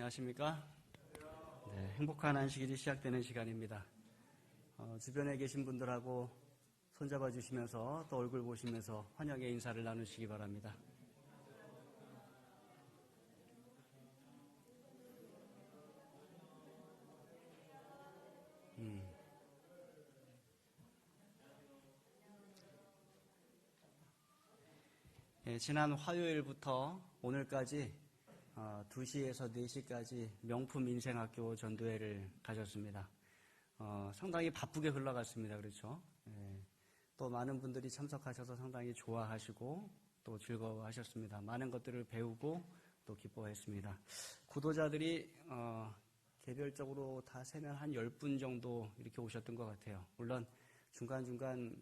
안녕하십니까? 네, 행복한 안식일이 시작되는 시간입니다. 주변에 계신 분들하고 손잡아 주시면서 또 얼굴 보시면서 환영의 인사를 나누시기 바랍니다. 지난 화요일부터 오늘까지 2시에서 4시까지 명품 인생학교 전도회를 가졌습니다. 상당히 바쁘게 흘러갔습니다. 그렇죠? 또 많은 분들이 참석하셔서 상당히 좋아하시고 또 즐거워하셨습니다. 많은 것들을 배우고 또 기뻐했습니다. 구도자들이 개별적으로 다 세면 한 10분 정도 이렇게 오셨던 것 같아요. 물론 중간중간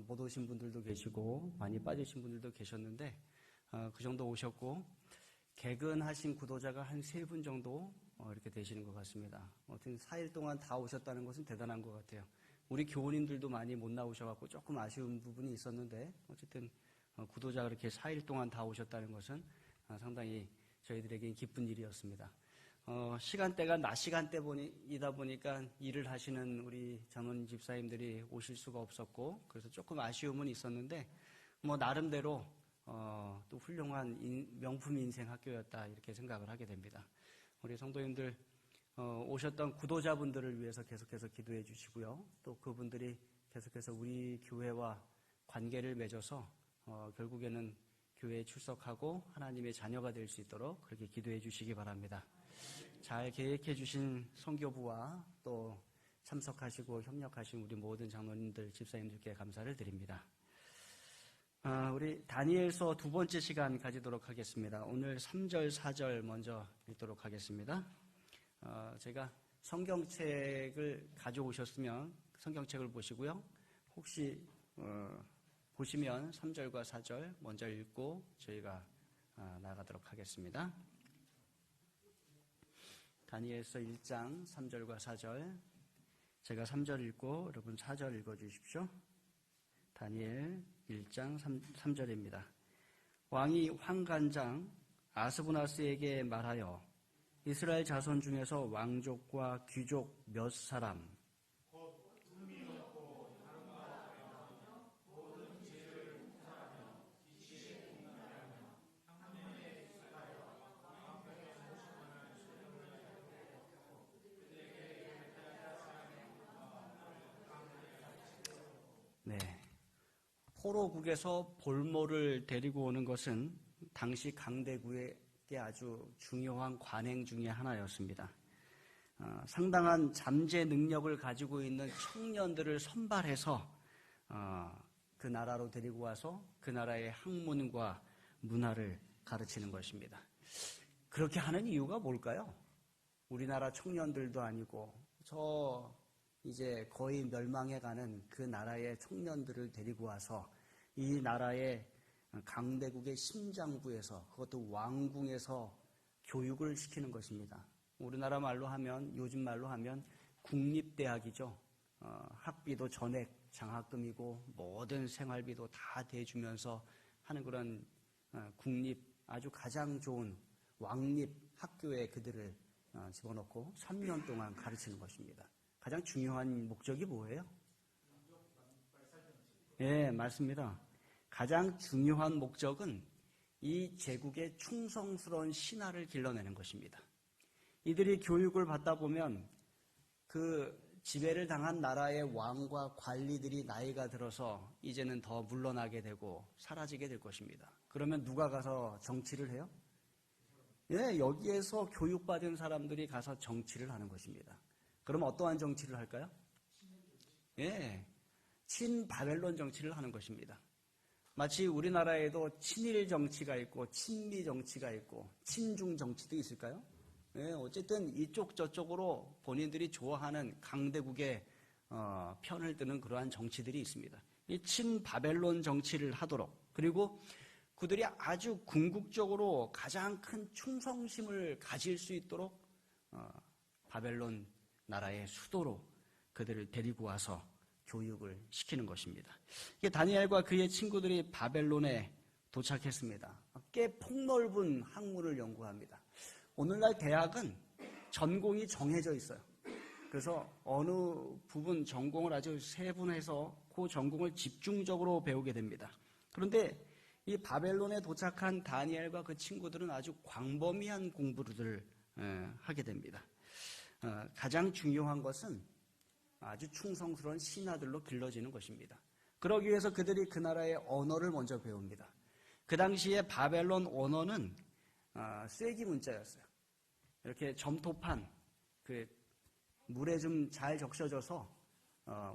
못 오신 분들도 계시고 많이 빠지신 분들도 계셨는데 그 정도 오셨고 개근하신 구도자가 한 3분 정도 이렇게 되시는 것 같습니다. 어쨌든 4일 동안 다 오셨다는 것은 대단한 것 같아요. 우리 교우님들도 많이 못 나오셔갖고 조금 아쉬운 부분이 있었는데 어쨌든 구도자가 그렇게 4일 동안 다 오셨다는 것은 상당히 저희들에게 기쁜 일이었습니다. 시간대가 낮 시간대이다 보니까 일을 하시는 우리 전원 집사님들이 오실 수가 없었고 그래서 조금 아쉬움은 있었는데 나름대로 또 훌륭한 명품 인생 학교였다 이렇게 생각을 하게 됩니다. 우리 성도님들 오셨던 구도자분들을 위해서 계속해서 기도해 주시고요. 또 그분들이 계속해서 우리 교회와 관계를 맺어서 결국에는 교회에 출석하고 하나님의 자녀가 될 수 있도록 그렇게 기도해 주시기 바랍니다. 잘 계획해 주신 선교부와 또 참석하시고 협력하신 우리 모든 장로님들, 집사님들께 감사를 드립니다. 우리 다니엘서 2번째 시간 가지도록 하겠습니다. 오늘 3절, 4절 먼저 읽도록 하겠습니다. 제가 성경책을 가져오셨으면 성경책을 보시고요. 혹시 보시면 3절과 4절 먼저 읽고 저희가 나가도록 하겠습니다. 다니엘서 1장 3절과 4절 제가 3절 읽고 여러분 4절 읽어주십시오. 다니엘 1장 3절입니다. 왕이 환관장 아스부나스에게 말하여 이스라엘 자손 중에서 왕족과 귀족 몇 사람 네. 포로국에서 볼모를 데리고 오는 것은 당시 강대국의 아주 중요한 관행 중의 하나였습니다. 상당한 잠재 능력을 가지고 있는 청년들을 선발해서 그 나라로 데리고 와서 그 나라의 학문과 문화를 가르치는 것입니다. 그렇게 하는 이유가 뭘까요? 우리나라 청년들도 아니고 이제 거의 멸망해가는 그 나라의 청년들을 데리고 와서 이 나라의 강대국의 심장부에서 그것도 왕궁에서 교육을 시키는 것입니다. 우리나라 말로 하면 요즘 말로 하면 국립대학이죠. 학비도 전액 장학금이고 모든 생활비도 다 대주면서 하는 그런 국립 아주 가장 좋은 왕립 학교에 그들을 집어넣고 3년 동안 가르치는 것입니다. 가장 중요한 목적이 뭐예요? 네, 맞습니다. 가장 중요한 목적은 이 제국의 충성스러운 신하를 길러내는 것입니다. 이들이 교육을 받다 보면 그 지배를 당한 나라의 왕과 관리들이 나이가 들어서 이제는 더 물러나게 되고 사라지게 될 것입니다. 그러면 누가 가서 정치를 해요? 예, 여기에서 교육받은 사람들이 가서 정치를 하는 것입니다. 그럼 어떠한 정치를 할까요? 예, 친바벨론 정치를 하는 것입니다. 마치 우리나라에도 친일 정치가 있고 친미 정치가 있고 친중 정치도 있을까요? 예, 어쨌든 이쪽 저쪽으로 본인들이 좋아하는 강대국의 편을 드는 그러한 정치들이 있습니다. 이 친바벨론 정치를 하도록 그리고 그들이 아주 궁극적으로 가장 큰 충성심을 가질 수 있도록 바벨론 나라의 수도로 그들을 데리고 와서 교육을 시키는 것입니다. 이게 다니엘과 그의 친구들이 바벨론에 도착했습니다. 꽤 폭넓은 학문을 연구합니다. 오늘날 대학은 전공이 정해져 있어요. 그래서 어느 부분 전공을 아주 세분해서 그 전공을 집중적으로 배우게 됩니다. 그런데 이 바벨론에 도착한 다니엘과 그 친구들은 아주 광범위한 공부를 하게 됩니다. 가장 중요한 것은 아주 충성스러운 신하들로 길러지는 것입니다. 그러기 위해서 그들이 그 나라의 언어를 먼저 배웁니다. 그 당시에 바벨론 언어는 쐐기 문자였어요. 이렇게 점토판, 물에 좀 잘 적셔져서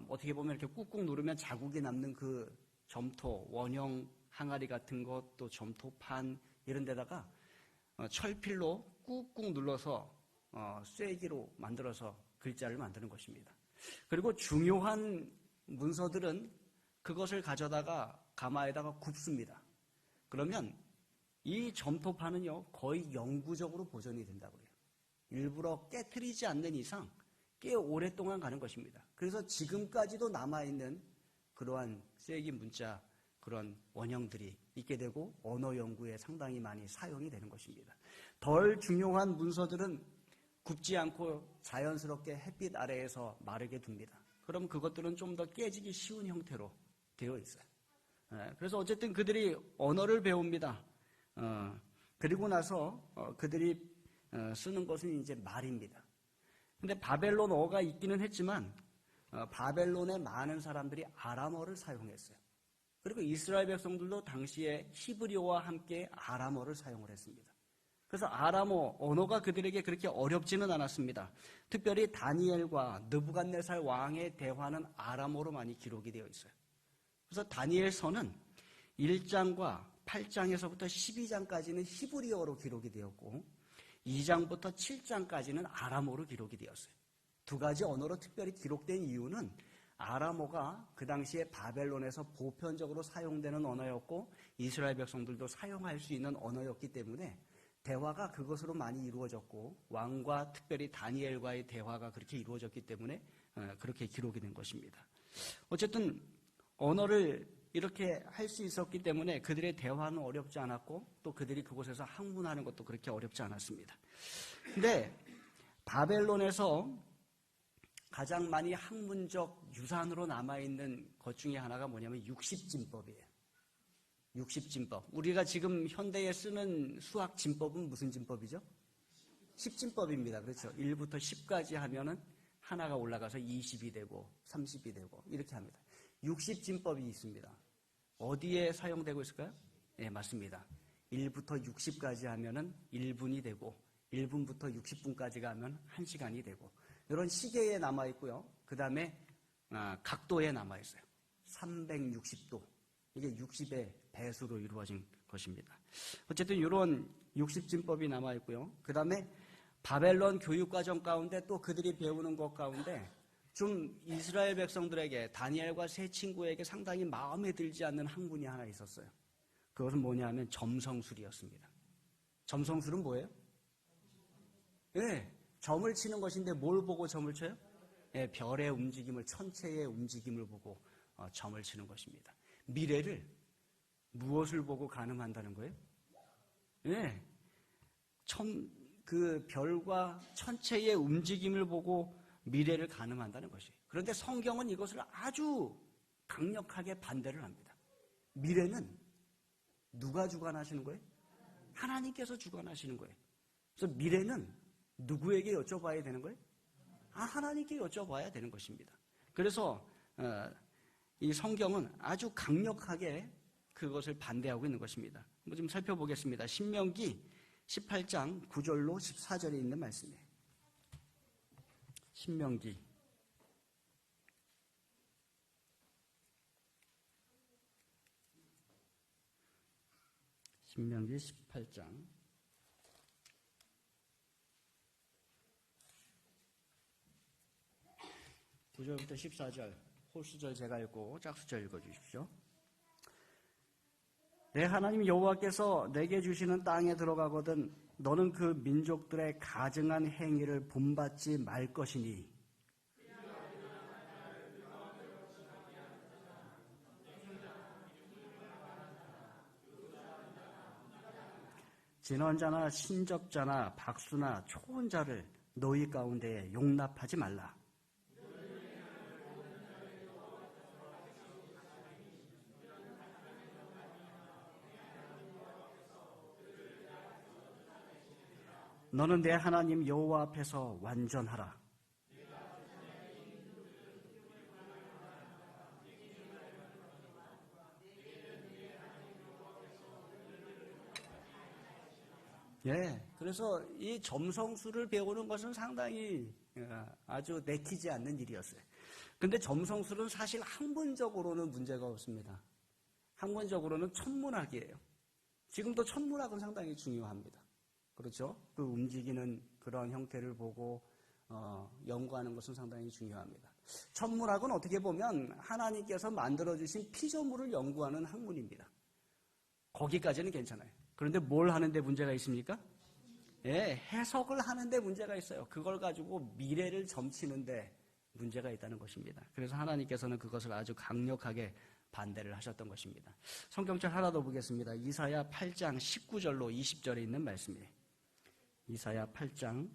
어떻게 보면 이렇게 꾹꾹 누르면 자국이 남는 그 점토, 원형 항아리 같은 것, 또 점토판 이런 데다가 철필로 꾹꾹 눌러서 쐐기로 만들어서 글자를 만드는 것입니다. 그리고 중요한 문서들은 그것을 가져다가 가마에다가 굽습니다. 그러면 이 점토판은요 거의 영구적으로 보존이 된다고 해요. 일부러 깨트리지 않는 이상 꽤 오랫동안 가는 것입니다. 그래서 지금까지도 남아있는 그러한 쐐기 문자, 그런 원형들이 있게 되고 언어 연구에 상당히 많이 사용이 되는 것입니다. 덜 중요한 문서들은 굽지 않고 자연스럽게 햇빛 아래에서 마르게 둡니다. 그럼 그것들은 좀 더 깨지기 쉬운 형태로 되어 있어요. 그래서 어쨌든 그들이 언어를 배웁니다. 그리고 나서 그들이 쓰는 것은 이제 말입니다. 근데 바벨론어가 있기는 했지만 바벨론의 많은 사람들이 아람어를 사용했어요. 그리고 이스라엘 백성들도 당시에 히브리어와 함께 아람어를 사용을 했습니다. 그래서 아람어 언어가 그들에게 그렇게 어렵지는 않았습니다. 특별히 다니엘과 느부갓네살 왕의 대화는 아람어로 많이 기록이 되어 있어요. 그래서 다니엘서는 1장과 8장에서부터 12장까지는 히브리어로 기록이 되었고 2장부터 7장까지는 아람어로 기록이 되었어요. 두 가지 언어로 특별히 기록된 이유는 아람어가 그 당시에 바벨론에서 보편적으로 사용되는 언어였고 이스라엘 백성들도 사용할 수 있는 언어였기 때문에 대화가 그것으로 많이 이루어졌고 왕과 특별히 다니엘과의 대화가 그렇게 이루어졌기 때문에 그렇게 기록이 된 것입니다. 어쨌든 언어를 이렇게 할 수 있었기 때문에 그들의 대화는 어렵지 않았고 또 그들이 그곳에서 학문하는 것도 그렇게 어렵지 않았습니다. 근데 바벨론에서 가장 많이 학문적 유산으로 남아있는 것 중에 하나가 뭐냐면 60진법이에요. 60진법. 우리가 지금 현대에 쓰는 수학 진법은 무슨 진법이죠? 10진법입니다. 그렇죠. 1부터 10까지 하면은 하나가 올라가서 20이 되고 30이 되고 이렇게 합니다. 60진법이 있습니다. 어디에 사용되고 있을까요? 네, 맞습니다. 1부터 60까지 하면은 1분이 되고 1분부터 60분까지 가면 1시간이 되고 이런 시계에 남아있고요. 그 다음에 각도에 남아있어요. 360도. 이게 60의 배수로 이루어진 것입니다. 어쨌든 이런 60진법이 남아있고요. 그 다음에 바벨론 교육과정 가운데 또 그들이 배우는 것 가운데 좀 이스라엘 백성들에게 다니엘과 세 친구에게 상당히 마음에 들지 않는 학문이 하나 있었어요. 그것은 뭐냐 하면 점성술이었습니다. 점성술은 뭐예요? 네, 점을 치는 것인데 뭘 보고 점을 쳐요? 네, 별의 움직임을, 천체의 움직임을 보고 점을 치는 것입니다. 미래를 무엇을 보고 가늠한다는 거예요? 네, 그 별과 천체의 움직임을 보고 미래를 가늠한다는 것이에요. 그런데 성경은 이것을 아주 강력하게 반대를 합니다. 미래는 누가 주관하시는 거예요? 하나님께서 주관하시는 거예요. 그래서 미래는 누구에게 여쭤봐야 되는 거예요? 하나님께 여쭤봐야 되는 것입니다. 그래서 이 성경은 아주 강력하게 그것을 반대하고 있는 것입니다. 한번 좀 살펴보겠습니다. 신명기 18장 9절로 14절에 있는 말씀이에요. 신명기 18장 9절부터 14절, 홀수절 제가 읽고 짝수절 읽어주십시오. 내 하나님 여호와께서 내게 주시는 땅에 들어가거든 너는 그 민족들의 가증한 행위를 본받지 말 것이니 진언자나 신접자나 박수나 초혼자를 너희 가운데 용납하지 말라. 너는 내 하나님 여호와 앞에서 완전하라. 예, 그래서 이 점성술을 배우는 것은 상당히 아주 내키지 않는 일이었어요. 근데 점성술은 사실 학문적으로는 문제가 없습니다. 학문적으로는 천문학이에요. 지금도 천문학은 상당히 중요합니다. 그렇죠? 그 움직이는 그런 형태를 보고 연구하는 것은 상당히 중요합니다. 천문학은 어떻게 보면 하나님께서 만들어주신 피조물을 연구하는 학문입니다. 거기까지는 괜찮아요. 그런데 뭘 하는데 문제가 있습니까? 예, 해석을 하는데 문제가 있어요. 그걸 가지고 미래를 점치는데 문제가 있다는 것입니다. 그래서 하나님께서는 그것을 아주 강력하게 반대를 하셨던 것입니다. 성경절 하나 더 보겠습니다. 이사야 8장 19절로 20절에 있는 말씀이에요. 이사야 8장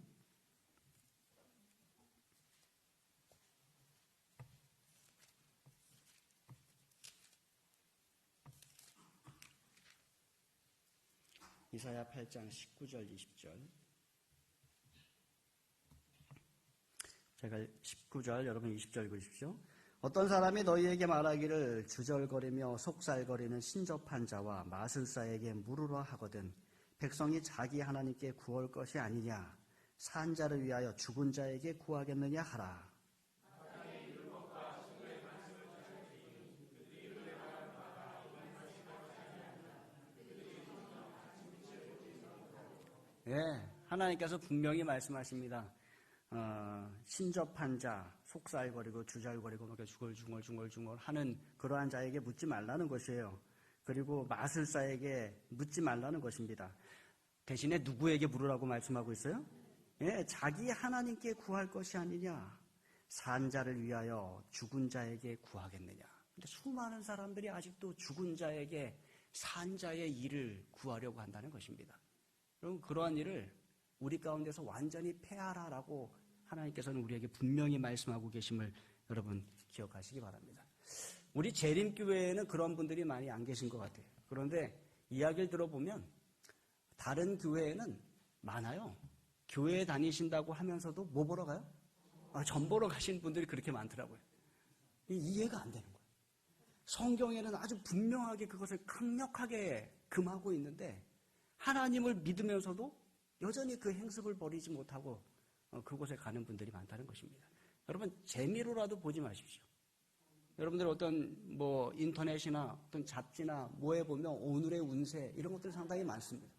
19절 20절. 제가 19절, 여러분 20절 읽으십시오. 어떤 사람이 너희에게 말하기를 주절거리며 속살거리는 신접한 자와 마술사에게 물으라 하거든 백성이 자기 하나님께 구할 것이 아니냐 산 자를 위하여 죽은 자에게 구하겠느냐 하라. 예, 하나님께서 분명히 말씀하십니다. 신접한 자, 속살거리고 주절거리고 중얼중얼 하는 그러한 자에게 묻지 말라는 것이에요. 그리고 마술사에게 묻지 말라는 것입니다. 대신에 누구에게 물으라고 말씀하고 있어요? 예, 자기 하나님께 구할 것이 아니냐. 산 자를 위하여 죽은 자에게 구하겠느냐. 근데 수많은 사람들이 아직도 죽은 자에게 산 자의 일을 구하려고 한다는 것입니다. 여러분, 그러한 일을 우리 가운데서 완전히 폐하라라고 하나님께서는 우리에게 분명히 말씀하고 계심을 여러분 기억하시기 바랍니다. 우리 재림교회에는 그런 분들이 많이 안 계신 것 같아요. 그런데 이야기를 들어보면 다른 교회에는 많아요. 교회에 다니신다고 하면서도 뭐 보러 가요? 점 보러 가신 분들이 그렇게 많더라고요. 이해가 안 되는 거예요. 성경에는 아주 분명하게 그것을 강력하게 금하고 있는데 하나님을 믿으면서도 여전히 그 행습을 버리지 못하고 그곳에 가는 분들이 많다는 것입니다. 여러분, 재미로라도 보지 마십시오. 여러분들 어떤 인터넷이나 어떤 잡지나 뭐에 보면 오늘의 운세 이런 것들이 상당히 많습니다.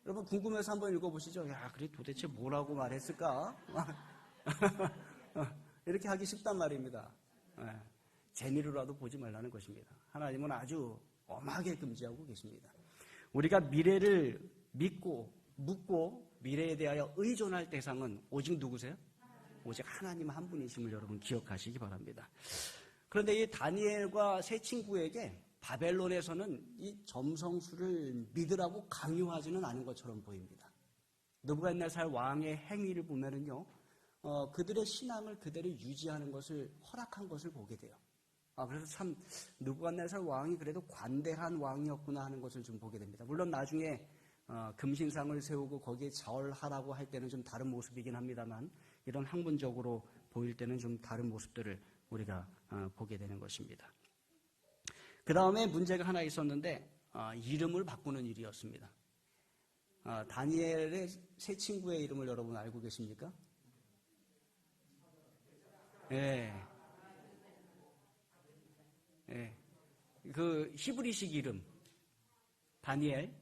여러분 궁금해서 한번 읽어보시죠. 야, 그래 도대체 뭐라고 말했을까? 이렇게 하기 쉽단 말입니다. 재미로라도 보지 말라는 것입니다. 하나님은 아주 엄하게 금지하고 계십니다. 우리가 미래를 믿고 묻고 미래에 대하여 의존할 대상은 오직 누구세요? 오직 하나님 한 분이심을 여러분 기억하시기 바랍니다. 그런데 이 다니엘과 세 친구에게 바벨론에서는 이 점성술을 믿으라고 강요하지는 않은 것처럼 보입니다. 느부갓네살 왕의 행위를 보면은요, 그들의 신앙을 그대로 유지하는 것을 허락한 것을 보게 돼요. 그래서 참 느부갓네살 왕이 그래도 관대한 왕이었구나 하는 것을 좀 보게 됩니다. 물론 나중에 금신상을 세우고 거기에 절하라고 할 때는 좀 다른 모습이긴 합니다만 이런 학문적으로 보일 때는 좀 다른 모습들을 우리가 보게 되는 것입니다. 그 다음에 문제가 하나 있었는데 이름을 바꾸는 일이었습니다. 다니엘의 세 친구의 이름을 여러분 알고 계십니까? 예. 예. 그 히브리식 이름 다니엘,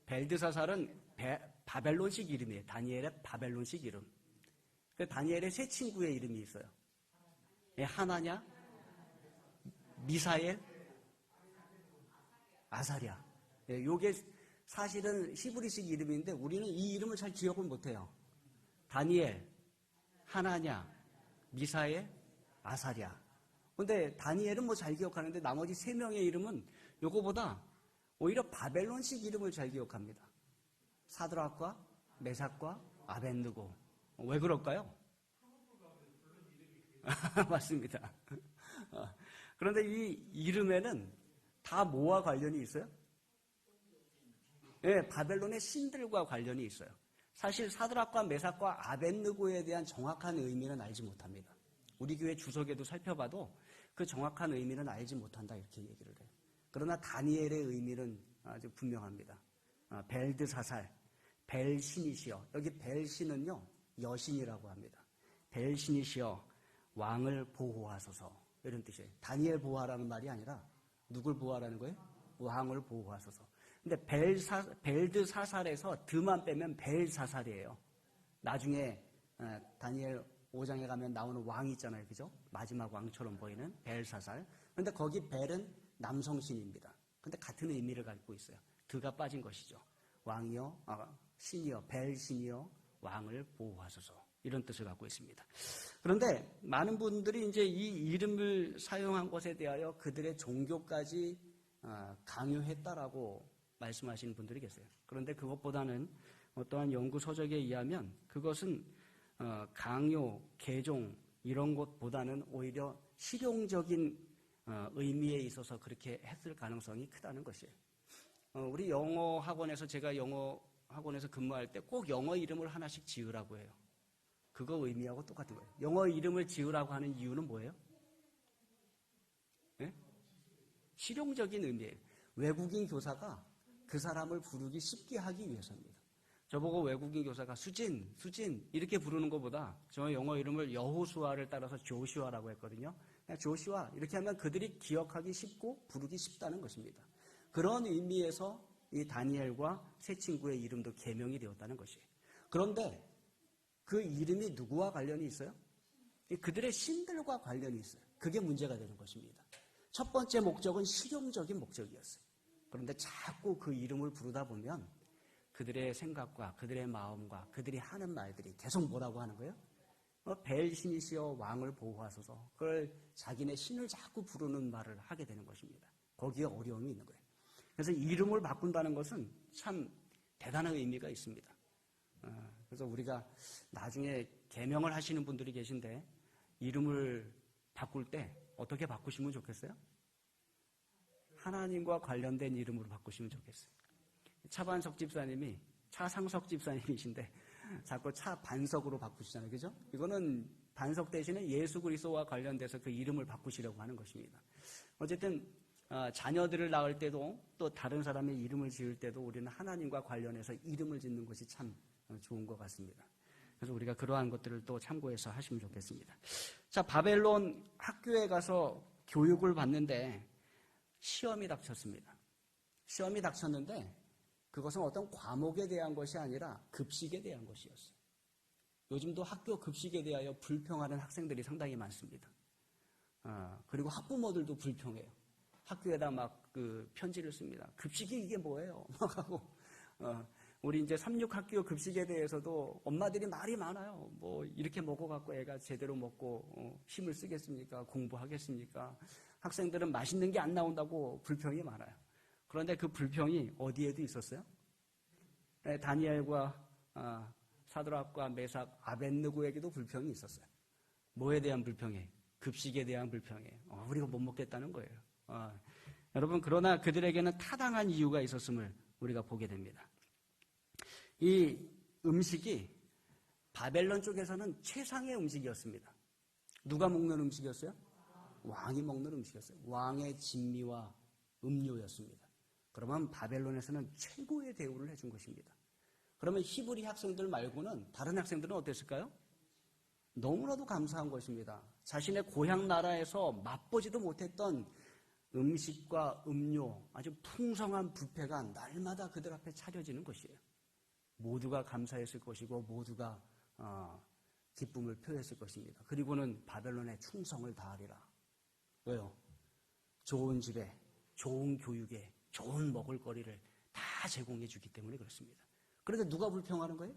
벨드사살은 바벨론식 이름이에요. 다니엘의 바벨론식 이름. 그 다니엘의 세 친구의 이름이 있어요. 예, 하나냐, 미사엘, 아사랴. 예, 요게 사실은 히브리식 이름인데 우리는 이 이름을 잘 기억을 못해요. 다니엘, 하나냐, 미사엘, 아사랴. 근데 다니엘은 뭐 잘 기억하는데 나머지 세 명의 이름은 요거보다 오히려 바벨론식 이름을 잘 기억합니다. 사드락과 메삭과 아벳느고. 왜 그럴까요? 맞습니다. 그런데 이 이름에는 다 뭐와 관련이 있어요? 네, 바벨론의 신들과 관련이 있어요. 사실 사드락과 메삭과 아벳느고에 대한 정확한 의미는 알지 못합니다. 우리 교회 주석에도 살펴봐도 그 정확한 의미는 알지 못한다 이렇게 얘기를 해요. 그러나 다니엘의 의미는 아주 분명합니다. 벨드사살, 벨신이시여. 여기 벨신은요 여신이라고 합니다. 벨신이시여 왕을 보호하소서 이런 뜻이에요. 다니엘 보호하라는 말이 아니라 누굴 보호하라는 거예요? 왕을 보호하소서. 근데 벨드사살에서 드만 빼면 벨사살이에요. 나중에 다니엘 5장에 가면 나오는 왕이 있잖아요. 그죠? 마지막 왕처럼 보이는 벨사살. 근데 거기 벨은 남성신입니다. 근데 같은 의미를 갖고 있어요. 드가 빠진 것이죠. 왕이여, 신이여, 벨신이여 왕을 보호하소서. 이런 뜻을 갖고 있습니다. 그런데 많은 분들이 이제 이 이름을 사용한 것에 대하여 그들의 종교까지 강요했다라고 말씀하시는 분들이 계세요. 그런데 그것보다는 어떠한 연구 서적에 의하면 그것은 강요, 개종 이런 것보다는 오히려 실용적인 의미에 있어서 그렇게 했을 가능성이 크다는 것이에요. 우리 영어 학원에서 제가 영어 학원에서 근무할 때 꼭 영어 이름을 하나씩 지으라고 해요. 그거 의미하고 똑같은 거예요. 영어 이름을 지으라고 하는 이유는 뭐예요? 네? 실용적인 의미예요. 외국인 교사가 그 사람을 부르기 쉽게 하기 위해서입니다. 저보고 외국인 교사가 수진 이렇게 부르는 것보다 저 영어 이름을 여호수아를 따라서 조슈아라고 했거든요. 그냥 조슈아 이렇게 하면 그들이 기억하기 쉽고 부르기 쉽다는 것입니다. 그런 의미에서 이 다니엘과 세 친구의 이름도 개명이 되었다는 것이에요. 그런데 그 이름이 누구와 관련이 있어요? 그들의 신들과 관련이 있어요. 그게 문제가 되는 것입니다. 첫 번째 목적은 실용적인 목적이었어요. 그런데 자꾸 그 이름을 부르다 보면 그들의 생각과 그들의 마음과 그들이 하는 말들이 계속 뭐라고 하는 거예요? 벨신이시여 왕을 보호하소서. 그걸 자기네 신을 자꾸 부르는 말을 하게 되는 것입니다. 거기에 어려움이 있는 거예요. 그래서 이름을 바꾼다는 것은 참 대단한 의미가 있습니다. 그래서 우리가 나중에 개명을 하시는 분들이 계신데 이름을 바꿀 때 어떻게 바꾸시면 좋겠어요? 하나님과 관련된 이름으로 바꾸시면 좋겠어요. 차반석 집사님이 차상석 집사님이신데 자꾸 차반석으로 바꾸시잖아요. 그죠? 이거는 반석 대신에 예수 그리스도와 관련돼서 그 이름을 바꾸시려고 하는 것입니다. 어쨌든 자녀들을 낳을 때도 또 다른 사람의 이름을 지을 때도 우리는 하나님과 관련해서 이름을 짓는 것이 참 좋은 것 같습니다. 그래서 우리가 그러한 것들을 또 참고해서 하시면 좋겠습니다. 자, 바벨론 학교에 가서 교육을 받는데 시험이 닥쳤습니다. 시험이 닥쳤는데 그것은 어떤 과목에 대한 것이 아니라 급식에 대한 것이었어요. 요즘도 학교 급식에 대하여 불평하는 학생들이 상당히 많습니다. 그리고 학부모들도 불평해요. 학교에다 막 그 편지를 씁니다. 급식이 이게 뭐예요? 막 하고 우리 이제 36학교 급식에 대해서도 엄마들이 말이 많아요. 뭐 이렇게 먹어갖고 애가 제대로 먹고 힘을 쓰겠습니까? 공부하겠습니까? 학생들은 맛있는 게 안 나온다고 불평이 많아요. 그런데 그 불평이 어디에도 있었어요? 네, 다니엘과 사드락과 메삭, 아벳느고에게도 불평이 있었어요. 뭐에 대한 불평이에요? 급식에 대한 불평이에요. 우리가 못 먹겠다는 거예요. 여러분, 그러나 그들에게는 타당한 이유가 있었음을 우리가 보게 됩니다. 이 음식이 바벨론 쪽에서는 최상의 음식이었습니다. 누가 먹는 음식이었어요? 왕이 먹는 음식이었어요. 왕의 진미와 음료였습니다. 그러면 바벨론에서는 최고의 대우를 해준 것입니다. 그러면 히브리 학생들 말고는 다른 학생들은 어땠을까요? 너무나도 감사한 것입니다. 자신의 고향 나라에서 맛보지도 못했던 음식과 음료, 아주 풍성한 뷔페가 날마다 그들 앞에 차려지는 것이에요. 모두가 감사했을 것이고 모두가 기쁨을 표했을 것입니다. 그리고는 바벨론의 충성을 다하리라. 왜요? 좋은 집에, 좋은 교육에, 좋은 먹을거리를 다 제공해 주기 때문에 그렇습니다. 그런데 누가 불평하는 거예요?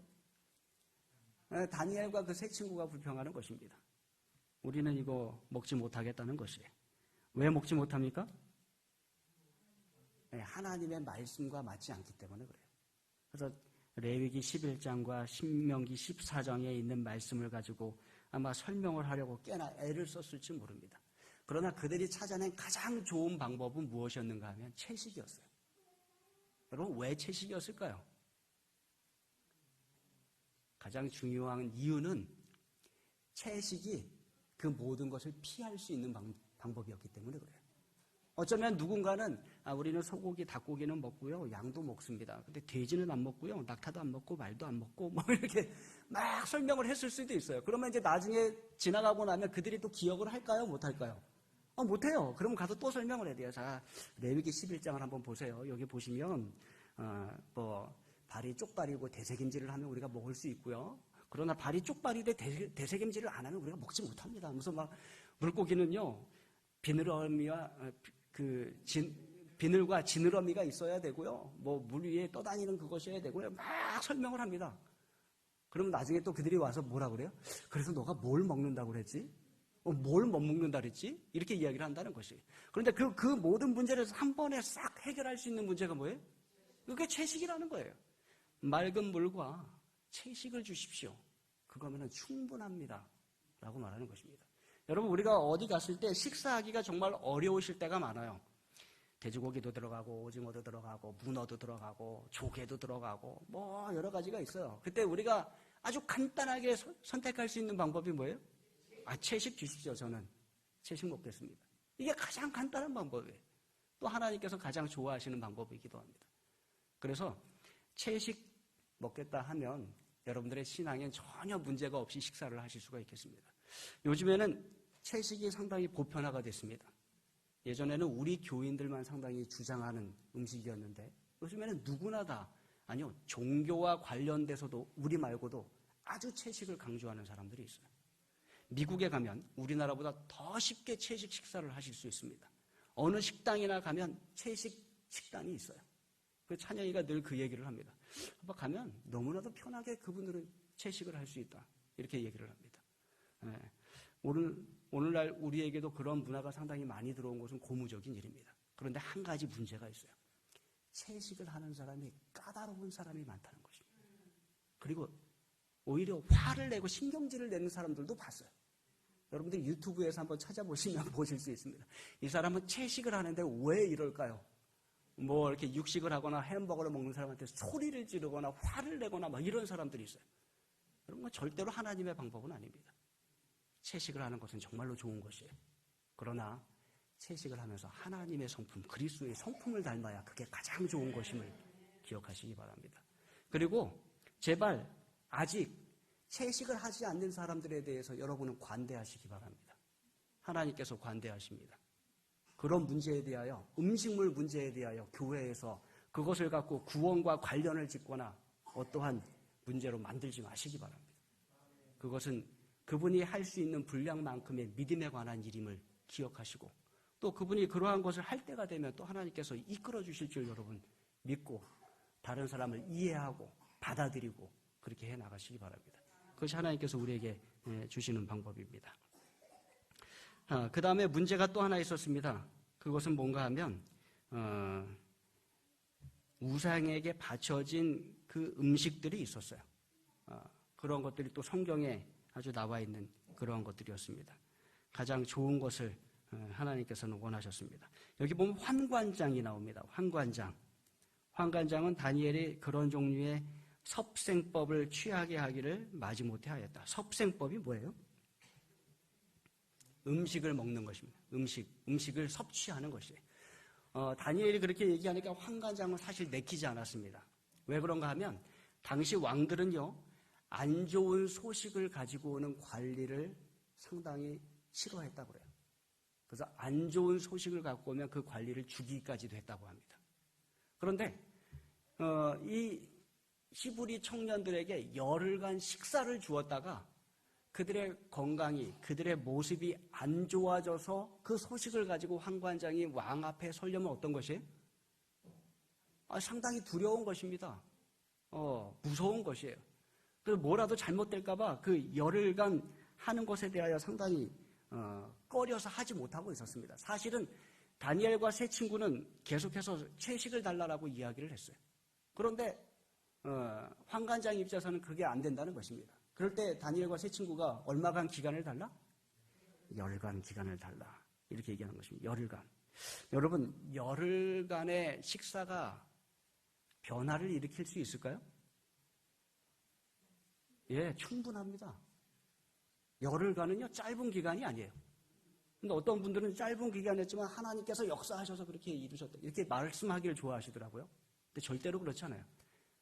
다니엘과 그 세 친구가 불평하는 것입니다. 우리는 이거 먹지 못하겠다는 것이에요. 왜 먹지 못합니까? 하나님의 말씀과 맞지 않기 때문에 그래요. 그래서 레위기 11장과 신명기 14장에 있는 말씀을 가지고 아마 설명을 하려고 꽤나 애를 썼을지 모릅니다. 그러나 그들이 찾아낸 가장 좋은 방법은 무엇이었는가 하면 채식이었어요. 여러분, 왜 채식이었을까요? 가장 중요한 이유는 채식이 그 모든 것을 피할 수 있는 방법이었기 때문에 그래요. 어쩌면 누군가는 우리는 소고기, 닭고기는 먹고요, 양도 먹습니다. 근데 돼지는 안 먹고요, 낙타도 안 먹고 말도 안 먹고 뭐 이렇게 막 설명을 했을 수도 있어요. 그러면 이제 나중에 지나가고 나면 그들이 또 기억을 할까요? 못 할까요? 못해요. 그러면 가서 또 설명을 해야 돼요. 자, 레위기 11장을 한번 보세요. 여기 보시면 발이 쪽발이고 대세김질을 하면 우리가 먹을 수 있고요. 그러나 발이 쪽발이되 대세김질을 안 하면 우리가 먹지 못합니다. 무슨 막 물고기는요, 비늘과 지느러미가 있어야 되고요. 뭐 물 위에 떠다니는 그것이어야 되고요. 막 설명을 합니다. 그러면 나중에 또 그들이 와서 뭐라 그래요? 그래서 너가 뭘 먹는다고 그랬지? 뭘 못 먹는다 그랬지? 이렇게 이야기를 한다는 것이. 그런데 그 모든 문제를 한 번에 싹 해결할 수 있는 문제가 뭐예요? 그게 채식이라는 거예요. 맑은 물과 채식을 주십시오. 그거면 충분합니다. 라고 말하는 것입니다. 여러분, 우리가 어디 갔을 때 식사하기가 정말 어려우실 때가 많아요. 돼지고기도 들어가고 오징어도 들어가고 문어도 들어가고 조개도 들어가고 뭐 여러 가지가 있어요. 그때 우리가 아주 간단하게 선택할 수 있는 방법이 뭐예요? 채식 주십시오. 저는 채식 먹겠습니다. 이게 가장 간단한 방법이에요. 또 하나님께서 가장 좋아하시는 방법이기도 합니다. 그래서 채식 먹겠다 하면 여러분들의 신앙엔 전혀 문제가 없이 식사를 하실 수가 있겠습니다. 요즘에는 채식이 상당히 보편화가 됐습니다. 예전에는 우리 교인들만 상당히 주장하는 음식이었는데 요즘에는 누구나 다, 아니요, 종교와 관련돼서도 우리 말고도 아주 채식을 강조하는 사람들이 있어요. 미국에 가면 우리나라보다 더 쉽게 채식 식사를 하실 수 있습니다. 어느 식당이나 가면 채식 식단이 있어요. 그 찬영이가 늘 그 얘기를 합니다. 한번 가면 너무나도 편하게 그분들은 채식을 할 수 있다. 이렇게 얘기를 합니다. 네. 오늘날 우리에게도 그런 문화가 상당히 많이 들어온 것은 고무적인 일입니다. 그런데 한 가지 문제가 있어요. 채식을 하는 사람이 까다로운 사람이 많다는 것입니다. 그리고 오히려 화를 내고 신경질을 내는 사람들도 봤어요. 여러분들 유튜브에서 한번 찾아보시면 보실 수 있습니다. 이 사람은 채식을 하는데 왜 이럴까요? 뭐 이렇게 육식을 하거나 햄버거를 먹는 사람한테 소리를 지르거나 화를 내거나 막 이런 사람들이 있어요. 그런 건 절대로 하나님의 방법은 아닙니다. 채식을 하는 것은 정말로 좋은 것이에요. 그러나 채식을 하면서 하나님의 성품, 그리스도의 성품을 닮아야 그게 가장 좋은 것임을 기억하시기 바랍니다. 그리고 제발 아직 채식을 하지 않는 사람들에 대해서 여러분은 관대하시기 바랍니다. 하나님께서 관대하십니다. 그런 문제에 대하여, 음식물 문제에 대하여 교회에서 그것을 갖고 구원과 관련을 짓거나 어떠한 문제로 만들지 마시기 바랍니다. 그것은 그분이 할 수 있는 분량만큼의 믿음에 관한 일임을 기억하시고 또 그분이 그러한 것을 할 때가 되면 또 하나님께서 이끌어 주실 줄 여러분 믿고 다른 사람을 이해하고 받아들이고 그렇게 해 나가시기 바랍니다. 그것이 하나님께서 우리에게 주시는 방법입니다. 그 다음에 문제가 또 하나 있었습니다. 그것은 뭔가 하면 우상에게 바쳐진 그 음식들이 있었어요. 그런 것들이 또 성경에 아주 나와 있는 그러한 것들이었습니다. 가장 좋은 것을 하나님께서는 원하셨습니다. 여기 보면 환관장이 나옵니다. 환관장. 환관장은 다니엘이 그런 종류의 섭생법을 취하게 하기를 마지못해 하였다. 섭생법이 뭐예요? 음식을 먹는 것입니다. 음식을 섭취하는 것이에요. 다니엘이 그렇게 얘기하니까 환관장은 사실 내키지 않았습니다. 왜 그런가 하면 당시 왕들은요, 안 좋은 소식을 가지고 오는 관리를 상당히 싫어했다고 그래요. 그래서 안 좋은 소식을 갖고 오면 그 관리를 죽이기까지도 했다고 합니다. 그런데 이 히브리 청년들에게 열흘간 식사를 주었다가 그들의 건강이, 그들의 모습이 안 좋아져서 그 소식을 가지고 환관장이 왕 앞에 서려면 어떤 것이에요? 상당히 두려운 것입니다. 무서운 것이에요. 그래서 뭐라도 잘못될까봐 그 열흘간 하는 것에 대하여 상당히 꺼려서 하지 못하고 있었습니다. 사실은 다니엘과 세 친구는 계속해서 채식을 달라라고 이야기를 했어요. 그런데 환관장 입장에서는 그게 안 된다는 것입니다. 그럴 때 다니엘과 세 친구가 얼마간 기간을 달라? 열흘간 기간을 달라. 이렇게 얘기하는 것입니다. 열흘간. 여러분, 열흘간의 식사가 변화를 일으킬 수 있을까요? 예, 충분합니다. 열흘간은요, 짧은 기간이 아니에요. 근데 어떤 분들은 짧은 기간이었지만 하나님께서 역사하셔서 그렇게 이루셨다. 이렇게 말씀하기를 좋아하시더라고요. 근데 절대로 그렇지 않아요.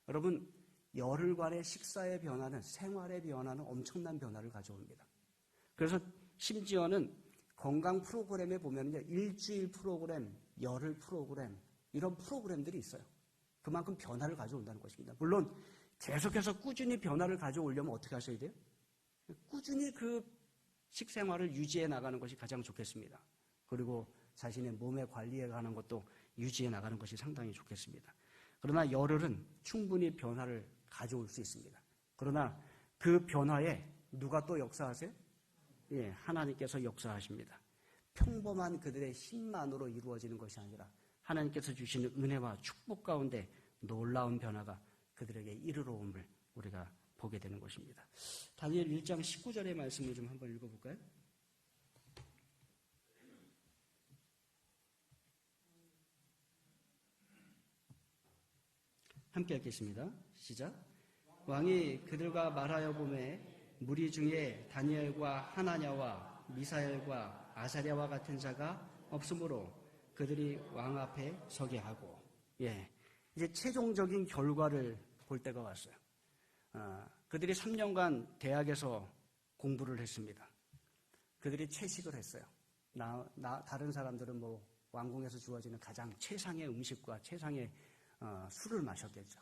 여러분, 열흘간의 식사의 변화는, 생활의 변화는 엄청난 변화를 가져옵니다. 그래서 심지어는 건강 프로그램에 보면요, 일주일 프로그램, 열흘 프로그램, 이런 프로그램들이 있어요. 그만큼 변화를 가져온다는 것입니다. 물론 계속해서 꾸준히 변화를 가져오려면 어떻게 하셔야 돼요? 꾸준히 그 식생활을 유지해 나가는 것이 가장 좋겠습니다. 그리고 자신의 몸의 관리해 가는 것도 유지해 나가는 것이 상당히 좋겠습니다. 그러나 열흘은 충분히 변화를 가져올 수 있습니다. 그러나 그 변화에 누가 또 역사하세요? 예, 하나님께서 역사하십니다. 평범한 그들의 힘만으로 이루어지는 것이 아니라 하나님께서 주시는 은혜와 축복 가운데 놀라운 변화가 그들에게 이르러 옴을 우리가 보게 되는 것입니다. 다니엘 1장 19절의 말씀을 좀 한번 읽어볼까요? 함께 읽겠습니다. 시작. 왕이 그들과 말하여 보매 무리 중에 다니엘과 하나냐와 미사엘과 아사랴와 같은 자가 없으므로 그들이 왕 앞에 서게 하고, 예, 이제 최종적인 결과를 볼 때가 왔어요. 그들이 3년간 대학에서 공부를 했습니다. 그들이 채식을 했어요. 다른 사람들은 뭐 왕궁에서 주어지는 가장 최상의 음식과 최상의 술을 마셨겠죠.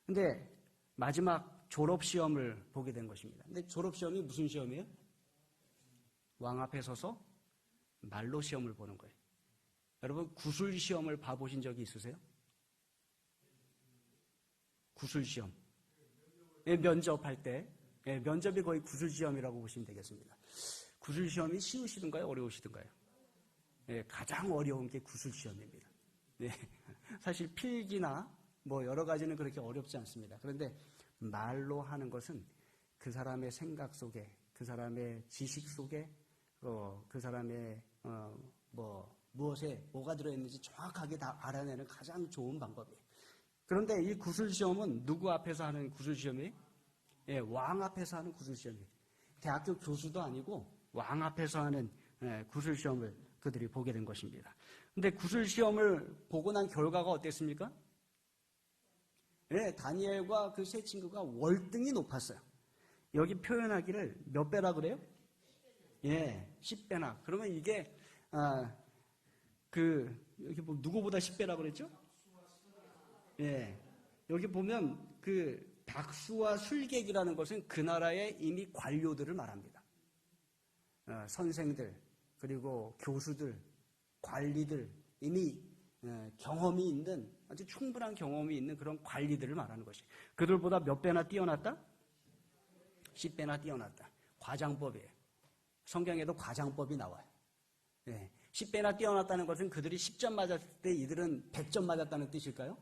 근데 마지막 졸업시험을 보게 된 것입니다. 근데 졸업시험이 무슨 시험이에요? 왕 앞에 서서 말로 시험을 보는 거예요. 여러분, 구술시험을 봐보신 적이 있으세요? 구술시험. 예, 면접할 때. 예, 면접이 거의 구술시험이라고 보시면 되겠습니다. 구술시험이 쉬우시든가요? 어려우시든가요? 예, 가장 어려운 게 구술시험입니다. 예, 사실 필기나 뭐 여러 가지는 그렇게 어렵지 않습니다. 그런데 말로 하는 것은 그 사람의 생각 속에, 그 사람의 지식 속에, 그 사람의 무엇에 뭐가 들어있는지 정확하게 다 알아내는 가장 좋은 방법이에요. 그런데 이 구술시험은 누구 앞에서 하는 구술시험이에요? 예, 왕 앞에서 하는 구술시험이에요. 대학교 교수도 아니고 왕 앞에서 하는 구술시험을 그들이 보게 된 것입니다. 근데 구술시험을 보고 난 결과가 어땠습니까? 예, 다니엘과 그 세 친구가 월등히 높았어요. 여기 표현하기를 몇 배라 그래요? 예, 10배나. 그러면 이게, 여기 뭐, 누구보다 10배라 그랬죠? 예. 여기 보면 그 박수와 술객이라는 것은 그 나라의 이미 관료들을 말합니다. 선생들, 그리고 교수들, 관리들, 이미 경험이 있는, 아주 충분한 경험이 있는 그런 관리들을 말하는 것이. 그들보다 몇 배나 뛰어났다? 10배나 뛰어났다. 과장법이에요. 성경에도 과장법이 나와요. 네. 10배나 뛰어났다는 것은 그들이 10점 맞았을 때 이들은 100점 맞았다는 뜻일까요?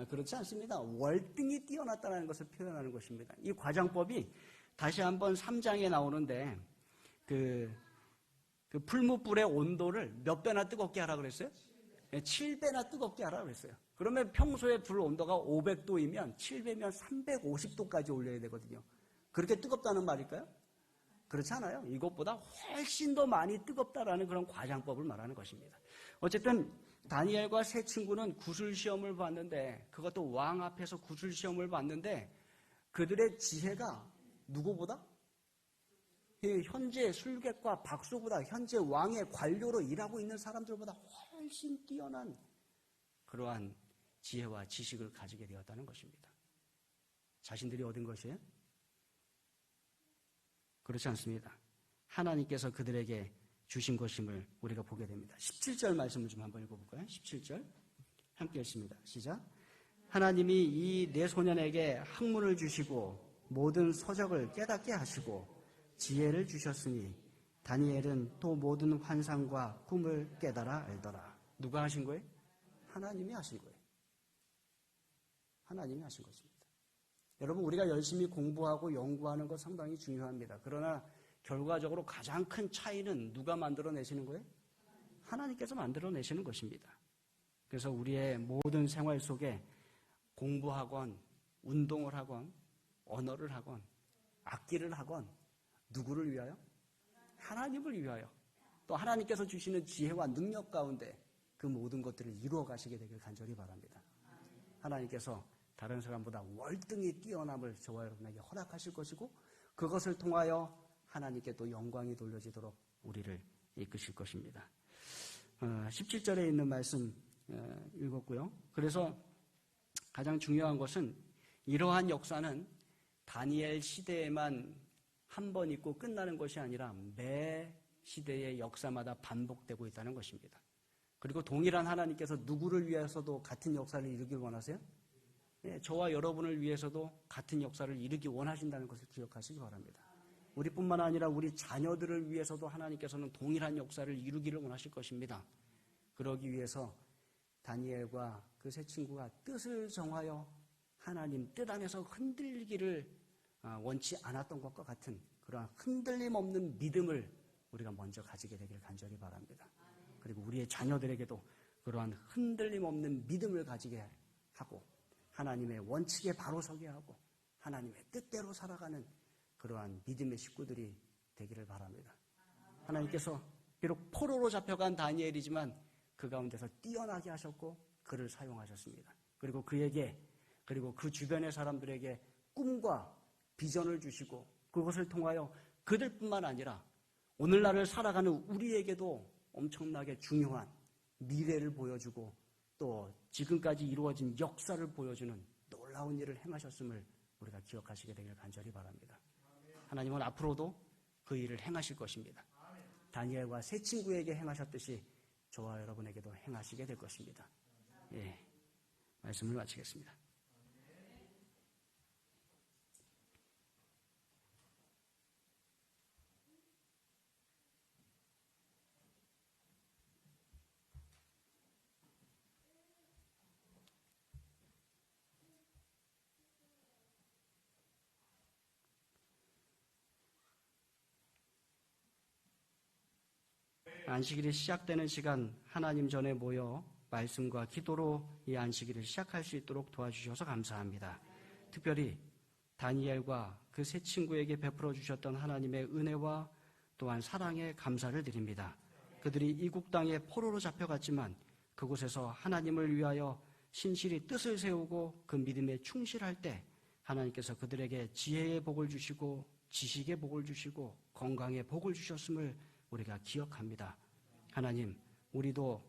그렇지 않습니다. 월등히 뛰어났다는 것을 표현하는 것입니다. 이 과장법이 다시 한번 3장에 나오는데 그 풀무불의 온도를 몇 배나 뜨겁게 하라 그랬어요? 7배나 뜨겁게 하라 그랬어요. 그러면 평소에 불 온도가 500도이면 7배면 350도까지 올려야 되거든요. 그렇게 뜨겁다는 말일까요? 그렇지 않아요. 이것보다 훨씬 더 많이 뜨겁다라는 그런 과장법을 말하는 것입니다. 어쨌든 다니엘과 세 친구는 구술시험을 봤는데, 그것도 왕 앞에서 구술시험을 봤는데 그들의 지혜가 누구보다? 현재 술객과 박수보다, 현재 왕의 관료로 일하고 있는 사람들보다 훨씬 뛰어난 그러한 지혜와 지식을 가지게 되었다는 것입니다. 자신들이 얻은 것이에요? 그렇지 않습니다. 하나님께서 그들에게 주신 것임을 우리가 보게 됩니다. 17절 말씀을 좀 한번 읽어볼까요? 17절 함께 읽습니다. 시작. 하나님이 이 네 소년에게 학문을 주시고 모든 서적을 깨닫게 하시고 지혜를 주셨으니 다니엘은 또 모든 환상과 꿈을 깨달아 알더라. 누가 하신 거예요? 하나님이 하신 거예요. 하나님이 하신 것입니다. 여러분, 우리가 열심히 공부하고 연구하는 것 상당히 중요합니다. 그러나 결과적으로 가장 큰 차이는 누가 만들어내시는 거예요? 하나님께서 만들어내시는 것입니다. 그래서 우리의 모든 생활 속에 공부하건, 운동을 하건, 언어를 하건, 악기를 하건, 누구를 위하여? 하나님을 위하여. 또 하나님께서 주시는 지혜와 능력 가운데 그 모든 것들을 이루어 가시게 되길 간절히 바랍니다. 하나님께서 다른 사람보다 월등히 뛰어남을 저와 여러분에게 허락하실 것이고, 그것을 통하여 하나님께 또 영광이 돌려지도록 우리를 이끄실 것입니다. 17절에 있는 말씀 읽었고요. 그래서 가장 중요한 것은 이러한 역사는 다니엘 시대에만 한 번 있고 끝나는 것이 아니라 매 시대의 역사마다 반복되고 있다는 것입니다. 그리고 동일한 하나님께서 누구를 위해서도 같은 역사를 이루길 원하세요? 네, 저와 여러분을 위해서도 같은 역사를 이루기 원하신다는 것을 기억하시기 바랍니다. 우리뿐만 아니라 우리 자녀들을 위해서도 하나님께서는 동일한 역사를 이루기를 원하실 것입니다. 그러기 위해서 다니엘과 그 세 친구가 뜻을 정하여 하나님 뜻 안에서 흔들리기를 원치 않았던 것과 같은 그러한 흔들림 없는 믿음을 우리가 먼저 가지게 되기를 간절히 바랍니다. 그리고 우리의 자녀들에게도 그러한 흔들림 없는 믿음을 가지게 하고 하나님의 원칙에 바로 서게 하고 하나님의 뜻대로 살아가는 그러한 믿음의 식구들이 되기를 바랍니다. 하나님께서 비록 포로로 잡혀간 다니엘이지만 그 가운데서 뛰어나게 하셨고 그를 사용하셨습니다. 그리고 그에게 그리고 그 주변의 사람들에게 꿈과 비전을 주시고 그것을 통하여 그들뿐만 아니라 오늘날을 살아가는 우리에게도 엄청나게 중요한 미래를 보여주고 또 지금까지 이루어진 역사를 보여주는 놀라운 일을 행하셨음을 우리가 기억하시게 되길 간절히 바랍니다. 하나님은 앞으로도 그 일을 행하실 것입니다. 다니엘과 세 친구에게 행하셨듯이 저와 여러분에게도 행하시게 될 것입니다. 예, 말씀을 마치겠습니다. 안식일이 시작되는 시간 하나님 전에 모여 말씀과 기도로 이 안식일을 시작할 수 있도록 도와주셔서 감사합니다. 특별히 다니엘과 그 세 친구에게 베풀어 주셨던 하나님의 은혜와 또한 사랑에 감사를 드립니다. 그들이 이국 땅에 포로로 잡혀갔지만 그곳에서 하나님을 위하여 신실히 뜻을 세우고 그 믿음에 충실할 때 하나님께서 그들에게 지혜의 복을 주시고 지식의 복을 주시고 건강의 복을 주셨음을 우리가 기억합니다. 하나님, 우리도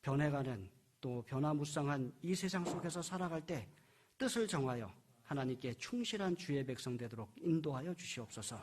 변해가는 또 변화무쌍한 이 세상 속에서 살아갈 때 뜻을 정하여 하나님께 충실한 주의 백성 되도록 인도하여 주시옵소서.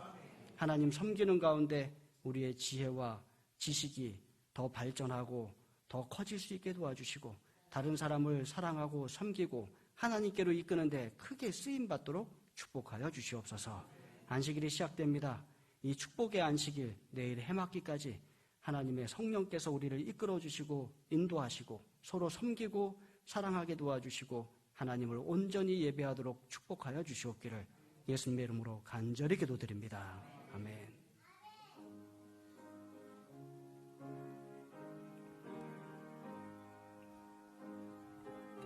하나님 섬기는 가운데 우리의 지혜와 지식이 더 발전하고 더 커질 수 있게 도와주시고 다른 사람을 사랑하고 섬기고 하나님께로 이끄는데 크게 쓰임받도록 축복하여 주시옵소서. 안식일이 시작됩니다. 이 축복의 안식일 내일 해맞기까지 하나님의 성령께서 우리를 이끌어 주시고 인도하시고 서로 섬기고 사랑하게 도와주시고 하나님을 온전히 예배하도록 축복하여 주시옵기를 예수님의 이름으로 간절히 기도드립니다. 아멘.